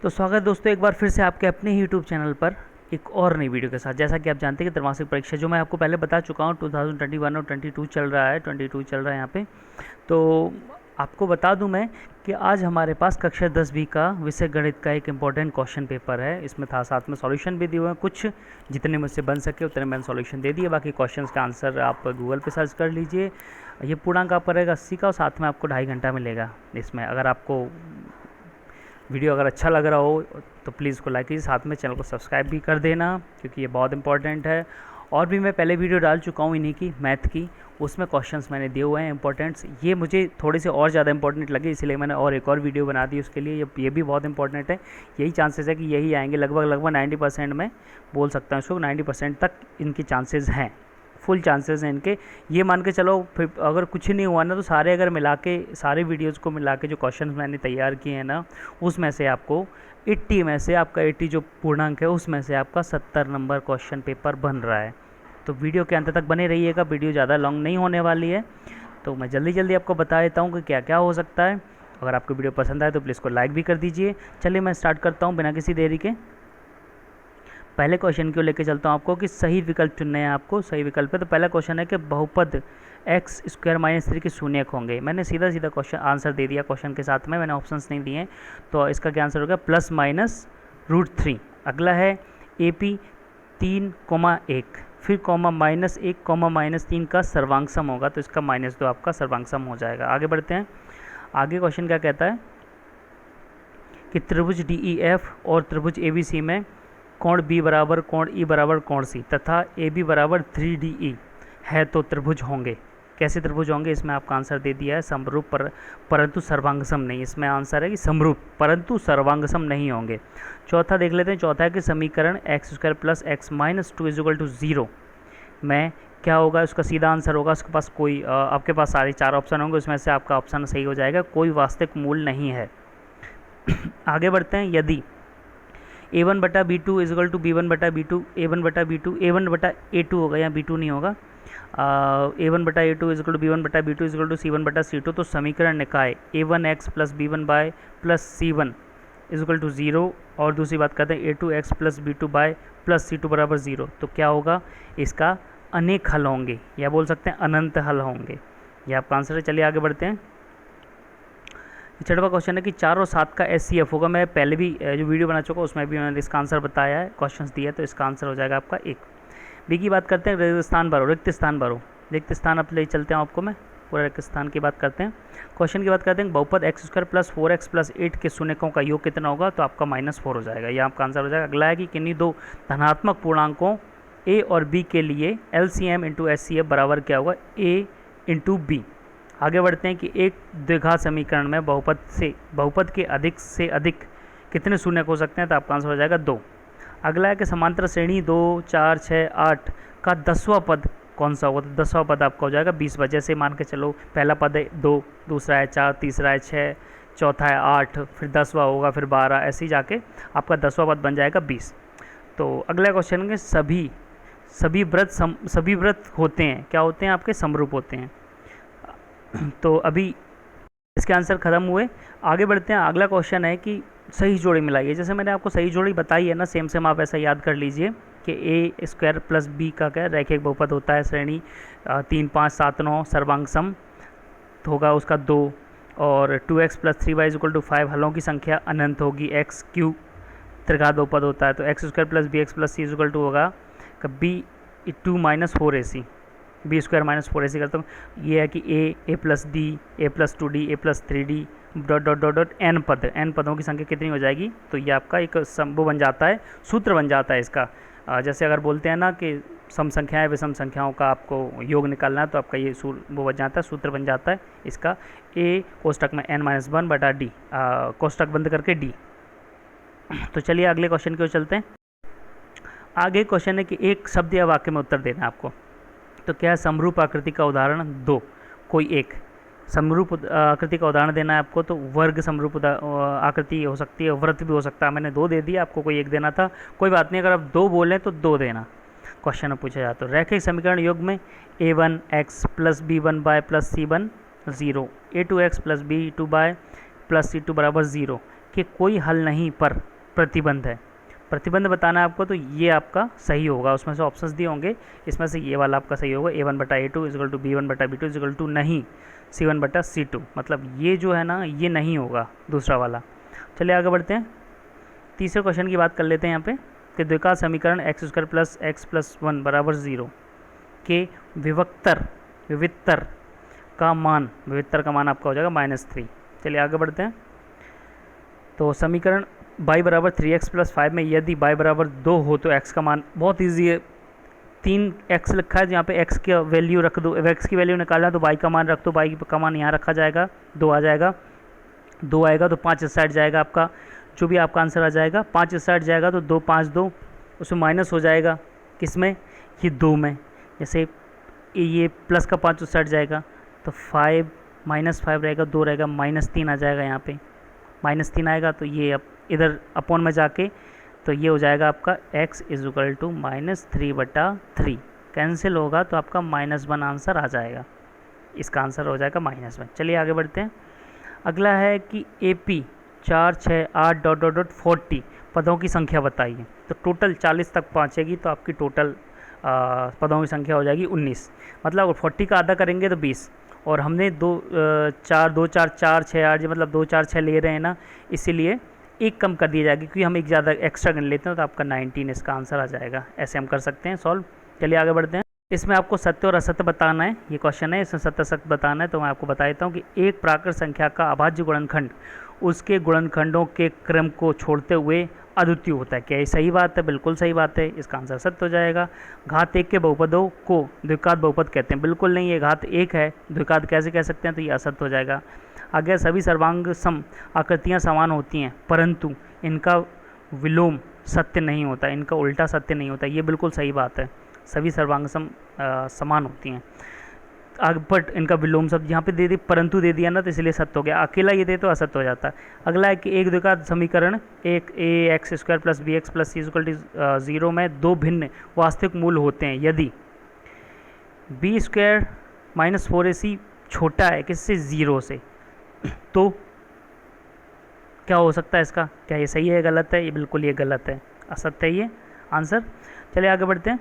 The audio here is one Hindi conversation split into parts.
तो स्वागत है दोस्तों एक बार फिर से आपके अपने ही यूट्यूब चैनल पर एक और नई वीडियो के साथ। जैसा कि आप जानते हैं कि त्रैमासिक परीक्षा जो मैं आपको पहले बता चुका हूँ 2021 और 22 चल रहा है, 22 चल रहा है यहाँ पे। तो आपको बता दूं मैं कि आज हमारे पास कक्षा 10वीं का विषय गणित का एक इम्पॉर्टेंट क्वेश्चन पेपर है। इसमें था साथ में सॉल्यूशन भी दिए हुए हैं, कुछ जितने मुझसे बन सके उतने मैंने सॉल्यूशन दे दिए। बाकी क्वेश्चंस का आंसर आप गूगल पे सर्च कर लीजिए। ये पूर्णांक आपका रहेगा 80 का और साथ में आपको 2.5 घंटा मिलेगा इसमें। अगर आपको वीडियो अगर अच्छा लग रहा हो तो प्लीज़ को लाइक कीजिए, साथ में चैनल को सब्सक्राइब भी कर देना क्योंकि ये बहुत इंपॉर्टेंट है। और भी मैं पहले वीडियो डाल चुका हूँ इन्हीं की मैथ की, उसमें क्वेश्चंस मैंने दिए हुए हैं इंपॉर्टेंट्स। ये मुझे थोड़े से और ज़्यादा इंपॉर्टेंट लगे इसलिए मैंने और एक और वीडियो बना दी उसके लिए। ये भी बहुत इंपॉर्टेंट है। यही चांसेस है कि यही आएंगे लगभग 90% में, बोल सकता हूँ इसको 90% तक इनके चांसेस हैं, फुल चांसेस हैं इनके। ये मान के चलो फिर अगर कुछ नहीं हुआ ना तो सारे अगर मिला के सारे वीडियोज़ को मिला के जो क्वेश्चन मैंने तैयार किए हैं ना उसमें से आपको 80 में से आपका 80 जो पूर्णांक है उसमें से आपका 70 नंबर क्वेश्चन पेपर बन रहा है। तो वीडियो के अंत तक बने रहिएगा, वीडियो ज़्यादा लॉन्ग नहीं होने वाली है। तो मैं जल्दी जल्दी आपको बता देता हूँ कि क्या क्या हो सकता है। अगर आपको वीडियो पसंद आए तो प्लीज़ को लाइक भी कर दीजिए। चलिए मैं स्टार्ट करता हूँ बिना किसी देरी के। पहले क्वेश्चन को लेके चलता हूँ आपको कि सही विकल्प चुनने हैं आपको। सही विकल्प है तो पहला क्वेश्चन है कि बहुपद एक्स स्क्वायर माइनस 3 के शून्यक होंगे। मैंने सीधा सीधा क्वेश्चन आंसर दे दिया क्वेश्चन के साथ में, मैंने ऑप्शंस नहीं दिए। तो इसका क्या आंसर होगा +-√3। अगला है AP 3,1 फिर कॉमा -1 -3 का सर्वांग सम होगा तो इसका -2 आपका सर्वांग सम हो जाएगा। आगे बढ़ते हैं। आगे क्वेश्चन क्या कहता है कि त्रिभुज DEF और त्रिभुज ABC में कोण B बराबर कोण E बराबर कोण C तथा AB बराबर 3DE है तो त्रिभुज होंगे। कैसे त्रिभुज होंगे इसमें आपका आंसर दे दिया है समरूप परंतु सर्वांगसम नहीं। इसमें आंसर है कि समरूप परंतु सर्वांगसम नहीं होंगे। चौथा देख लेते हैं। चौथा है कि समीकरण x² + x - 2 = 0 में क्या होगा। उसका सीधा आंसर होगा उसके पास कोई आपके पास सारे 4 ऑप्शन होंगे, उसमें से आपका ऑप्शन सही हो जाएगा, कोई वास्तविक मूल नहीं है। आगे बढ़ते हैं। यदि a1/b2 = b1/b2 a1/b2 a1/a2 होगा, यहाँ b2 नहीं होगा। a1/a2 = b1/b2 = c1/c2 तो समीकरण निकाय a1x + b1y + c1 = 0 और दूसरी बात करते हैं a2x + b2y + c2 = 0 तो क्या होगा, इसका अनेक हल होंगे या बोल सकते हैं अनंत हल होंगे। यह आपका आंसर है। चलिए आगे बढ़ते हैं। छठवां क्वेश्चन है कि 4 और 7 का SCF होगा। मैं पहले भी जो वीडियो बना चुका उसमें भी मैंने इसका आंसर बताया है, क्वेश्चंस दिया है, तो इसका आंसर हो जाएगा आपका 1। बी की बात करते हैं। रिक्त स्थान भरो। रिक्त स्थान अब ले चलते हैं आपको मैं पूरा रिक्त स्थान की बात करते हैं। क्वेश्चन की बात करते हैं बहुपद x² + 4x + 8 के शून्यकों का योग कितना होगा तो आपका -4 हो जाएगा। यह आपका आंसर हो जाएगा। अगला है कि किन्हीं दो धनात्मक पूर्णांकों a और b के लिए LCM × SCF बराबर क्या होगा, a × b। आगे बढ़ते हैं कि एक द्विघात समीकरण में बहुपद के अधिक से अधिक कितने शून्यक हो सकते हैं तो आपका आंसर हो जाएगा 2। अगला है कि समांतर श्रेणी 2, 4, 6, 8 का 10वां पद कौन सा होगा तो 10वां पद आपका हो जाएगा 20। वजह से मान के चलो पहला पद है 2, दूसरा है 4, तीसरा है 6, चौथा है 8, फिर 10वां होगा, फिर 12, ऐसे ही जाके आपका 10वां पद बन जाएगा 20। तो अगला क्वेश्चन के सभी व्रत होते हैं, क्या होते हैं आपके, समरूप होते हैं। तो अभी इसके आंसर ख़त्म हुए। आगे बढ़ते हैं। अगला क्वेश्चन है कि सही जोड़ी मिलाइए। जैसे मैंने आपको सही जोड़ी बताई है ना, सेम आप ऐसा याद कर लीजिए कि a² + b का क्या रैखिक बहुपद होता है, श्रेणी 3, 5, 7, 9 सर्वांग सम होगा उसका 2 और 2x + 3y = 5 हलों की संख्या अनंत होगी। x³ त्रिघात बहुपद होता है तो x² + bx + c = होगा b2 - 4ac b² - 4ac करता हूँ। ये है कि a + d a + 2d a + 3d ... n पदों की संख्या कितनी हो जाएगी तो ये आपका एक वो बन जाता है, सूत्र बन जाता है इसका। जैसे अगर बोलते हैं ना कि सम संख्याएं विषम संख्याओं का आपको योग निकालना है तो आपका ये वो बन जाता है, सूत्र बन जाता है इसका a कोष्टक में n-1/d कोष्टक बंद करके d। तो चलिए अगले क्वेश्चन की ओर चलते हैं। आगे क्वेश्चन है कि एक शब्द या वाक्य में उत्तर देना है आपको। तो क्या है, समरूप आकृति का उदाहरण 2, कोई एक समरूप आकृति का उदाहरण देना है आपको। तो वर्ग समरूप आकृति हो सकती है, वृत्त भी हो सकता है। मैंने 2 दे दिया, आपको कोई एक देना था, कोई बात नहीं, अगर आप 2 बोलें तो 2 देना। क्वेश्चन में पूछा जाता है रैखिक समीकरण योग में a1x + b1y + c1 0 a2x + b2y + c2 = 0 कि कोई हल नहीं पर प्रतिबंध है, प्रतिबंध बताना है आपको, तो ये आपका सही होगा। उसमें से ऑप्शंस दिए होंगे, इसमें से ये वाला आपका सही होगा, A1/A2 is equal to B1/B2 is equal to नहीं C1/C2, मतलब ये जो है ना ये नहीं होगा दूसरा वाला। चलिए आगे बढ़ते हैं, तीसरे क्वेश्चन की बात कर लेते हैं यहाँ पे कि द्विघात समीकरण x² प्लस x प्लस 1 बराबर 0 के विवित्तर का मान आपका हो जाएगा -3। चलिए आगे बढ़ते हैं, तो समीकरण y बराबर 3x प्लस 5 में यदि y बराबर 2 हो तो x का मान बहुत ईजी है, 3x लिखा है, यहाँ पे x की वैल्यू रख दो, x की वैल्यू निकालना तो y का मान रख दो, y का मान यहाँ रखा जाएगा, 2 आ जाएगा, 2 आएगा तो 5 इस साइड जाएगा, आपका जो भी आपका आंसर आ जाएगा 5 इस साइड जाएगा तो 2 5 2 उसमें माइनस हो जाएगा, किसमें, ये 2 में, जैसे ये प्लस का 5 उस साइड जाएगा तो 5 -5 रहेगा, 2 रहेगा, -3 आ जाएगा, यहाँ पे -3 आएगा तो ये अब इधर अपॉन में जाके तो ये हो जाएगा आपका x इज़ुकल टू -3/3 कैंसिल होगा तो आपका -1 आंसर आ जाएगा, इसका आंसर हो जाएगा -1। चलिए आगे बढ़ते हैं, अगला है कि AP 4 6 8 डॉट डॉट डॉट 40 पदों की संख्या बताइए, तो टोटल 40 तक पहुँचेगी तो आपकी टोटल पदों की संख्या हो जाएगी 19, मतलब 40 का आधा करेंगे तो 20, और हमने 2 4 2 4 4 6 8 मतलब 2 4 6 ले रहे हैं ना, इसीलिए एक कम कर दिया जाएगा, क्योंकि हम एक ज़्यादा एक्स्ट्रा कर लेते हैं तो आपका 19 इसका आंसर आ जाएगा। ऐसे हम कर सकते हैं सॉल्व। चलिए आगे बढ़ते हैं, इसमें आपको सत्य और असत्य बताना है, ये क्वेश्चन है, इसमें सत्य सत्य बताना है, तो मैं आपको बता देता हूँ कि एक प्राकृत संख्या का अभाज्य गुणनखंड उसके गुणनखंडों के क्रम को छोड़ते हुए अद्वितीय होता है। क्या ये सही बात है? बिल्कुल सही बात है, इसका आंसर सत्य हो जाएगा। घात 1 के बहुपदों को द्विघात बहुपद कहते हैं, बिल्कुल नहीं, ये घात 1 है, द्विघात कैसे कह सकते हैं, तो ये असत्य हो जाएगा। आगे सभी सर्वांग सम आकृतियाँ समान होती हैं परंतु इनका विलोम सत्य नहीं होता, इनका उल्टा सत्य नहीं होता, ये बिल्कुल सही बात है, सभी सर्वांग सम समान होती हैं। बट इनका विलोम शब्द यहाँ पे दे दी, परंतु दे दिया ना, तो इसलिए सत्य हो गया, अकेला ये दे तो असत्य हो जाता है। अगला है कि एक द्विघात समीकरण एक ax² plus bx plus c equal to 0 में दो भिन्न वास्तविक मूल होते हैं यदि b² माइनस 4ac छोटा है किससे, 0 से, तो क्या हो सकता है इसका, क्या ये सही है गलत है, ये बिल्कुल ये गलत है, असत्य है ये आंसर। चलिए आगे बढ़ते हैं,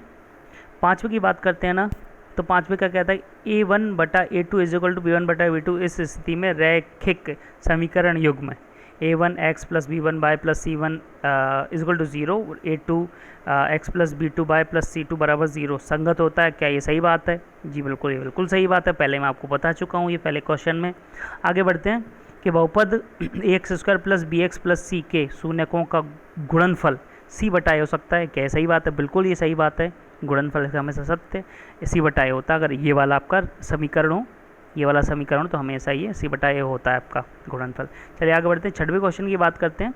पाँचवें की बात करते हैं ना, तो पाँचवें का कहता है A1/A2 इजिकल टू B1/B2 इस स्थिति में रैखिक समीकरण युग्म A1x plus B1y plus C1 equal to 0 A2x plus B2y plus C2 बराबर 0 संगत होता है। क्या ये सही बात है? जी बिल्कुल, ये बिल्कुल सही बात है, पहले मैं आपको बता चुका हूँ ये पहले क्वेश्चन में। आगे बढ़ते हैं कि बहुपद ax² plus bx plus c के शून्यकों का गुणनफल c/a हो सकता है। क्या सही बात है? बिल्कुल ये सही बात है, गुणनफल हमेशा सत्य c/a होता है। अगर ये वाला आपका समीकरण हो, ये वाला समीकरण तो हमेशा ये c/a होता है आपका गुणनफल। चलिए आगे बढ़ते हैं, छठवें क्वेश्चन की बात करते हैं।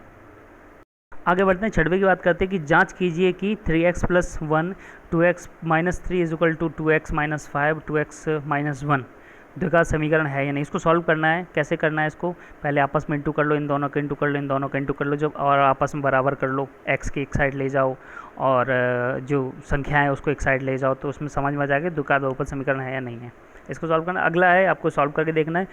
आगे बढ़ते हैं, छठवें की बात करते हैं कि जांच कीजिए कि 3x plus 1 2x minus 3 is equal to 2x minus 5 2x minus 1 द्विघात समीकरण है या नहीं। इसको सॉल्व करना है, कैसे करना है इसको, पहले आपस में इंटू कर लो, इन दोनों का इंटू कर लो, इन दोनों का इंटू कर लो, जब और आपस में बराबर कर लो, x की एक साइड ले जाओ और जो संख्या है उसको एक साइड ले जाओ, तो उसमें समझ में आ जाएगा द्विघात बहुपद समीकरण है या नहीं है। इसको सॉल्व करना। अगला है आपको सॉल्व करके देखना है,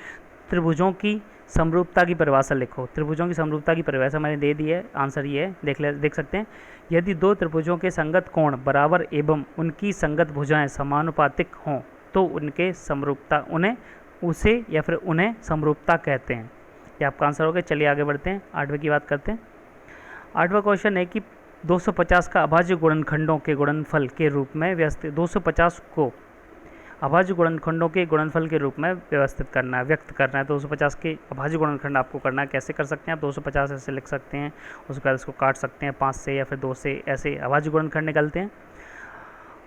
त्रिभुजों की समरूपता की परिभाषा लिखो। त्रिभुजों की समरूपता की परिभाषा मैंने दे दी है, आंसर ये है, देख सकते हैं। यदि दो त्रिभुजों के संगत कोण बराबर एवं उनकी संगत भुजाएं समानुपातिक हों तो उनके समरूपता उन्हें समरूपता कहते हैं। ये आपका आंसर हो गया। चलिए आगे बढ़ते हैं, आठवें की बात करते हैं। आठवां क्वेश्चन है कि 250 का अभाज्य गुणनखंडों के गुणनफल के रूप में व्यवस्थित 250 को अभाज्य गुणनखंडों के गुणनफल के रूप में व्यवस्थित करना है, व्यक्त करना है। 250 के अभाज्य गुणनखंड आपको करना है। कैसे कर सकते हैं आप? 250 ऐसे लिख सकते हैं, उसके बाद इसको काट सकते हैं 5 से या फिर 2 से, ऐसे अभाज्य गुणनखंड निकलते हैं।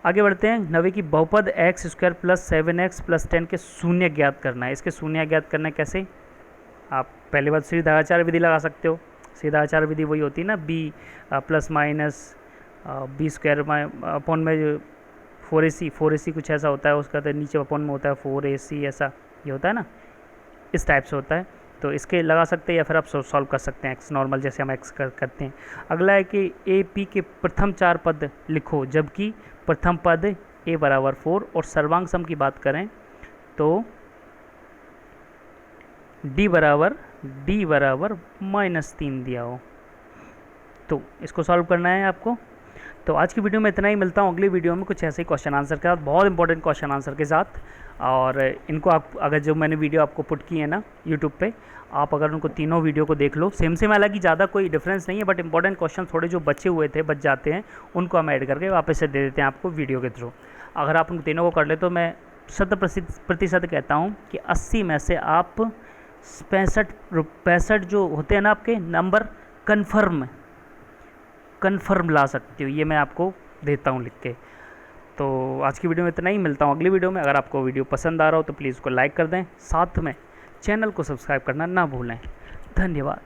आगे बढ़ते हैं, नवे की बहुपद x² प्लस 7x प्लस 10 के शून्य ज्ञात करना है। इसके शून्य ज्ञात करना है कैसे? आप पहले बात सीधाचार विधि लगा सकते हो। सीधाचार विधि वही होती है ना, b plus minus b² upon में 4ac कुछ ऐसा होता है, उसका तो नीचे अपॉन में होता है 4ac, ऐसा ये होता है ना, इस टाइप से होता है। तो इसके लगा सकते हैं या फिर आप सॉल्व कर सकते हैं x नॉर्मल, जैसे हम x करते हैं। अगला है कि AP के प्रथम 4 पद लिखो जबकि प्रथम पद a बराबर 4 और सर्वांग सम की बात करें तो d बराबर -3 दिया हो। तो इसको सॉल्व करना है आपको। तो आज की वीडियो में इतना ही, मिलता हूँ अगली वीडियो में कुछ ऐसे ही क्वेश्चन आंसर के साथ, बहुत इंपॉर्टेंट क्वेश्चन आंसर के साथ। और इनको आप अगर जो मैंने वीडियो आपको पुट की है ना यूट्यूब पे, आप अगर उनको तीनों वीडियो को देख लो, सेम सेम, हालांकि ज़्यादा कोई डिफरेंस नहीं है, बट इंपॉर्टेंट क्वेश्चन थोड़े जो बचे हुए थे, बच जाते हैं, उनको हम ऐड करके वापस से दे देते हैं आपको वीडियो के थ्रू। अगर आप उन तीनों को कर ले तो मैं 100% कहता हूँ कि 80 में से आप 65 जो होते हैं ना आपके नंबर, कन्फर्म ला सकते हो। ये मैं आपको देता हूँ लिख के। तो आज की वीडियो में इतना ही, मिलता हूँ अगली वीडियो में। अगर आपको वीडियो पसंद आ रहा हो तो प्लीज़ उसको लाइक कर दें, साथ में चैनल को सब्सक्राइब करना ना भूलें। धन्यवाद।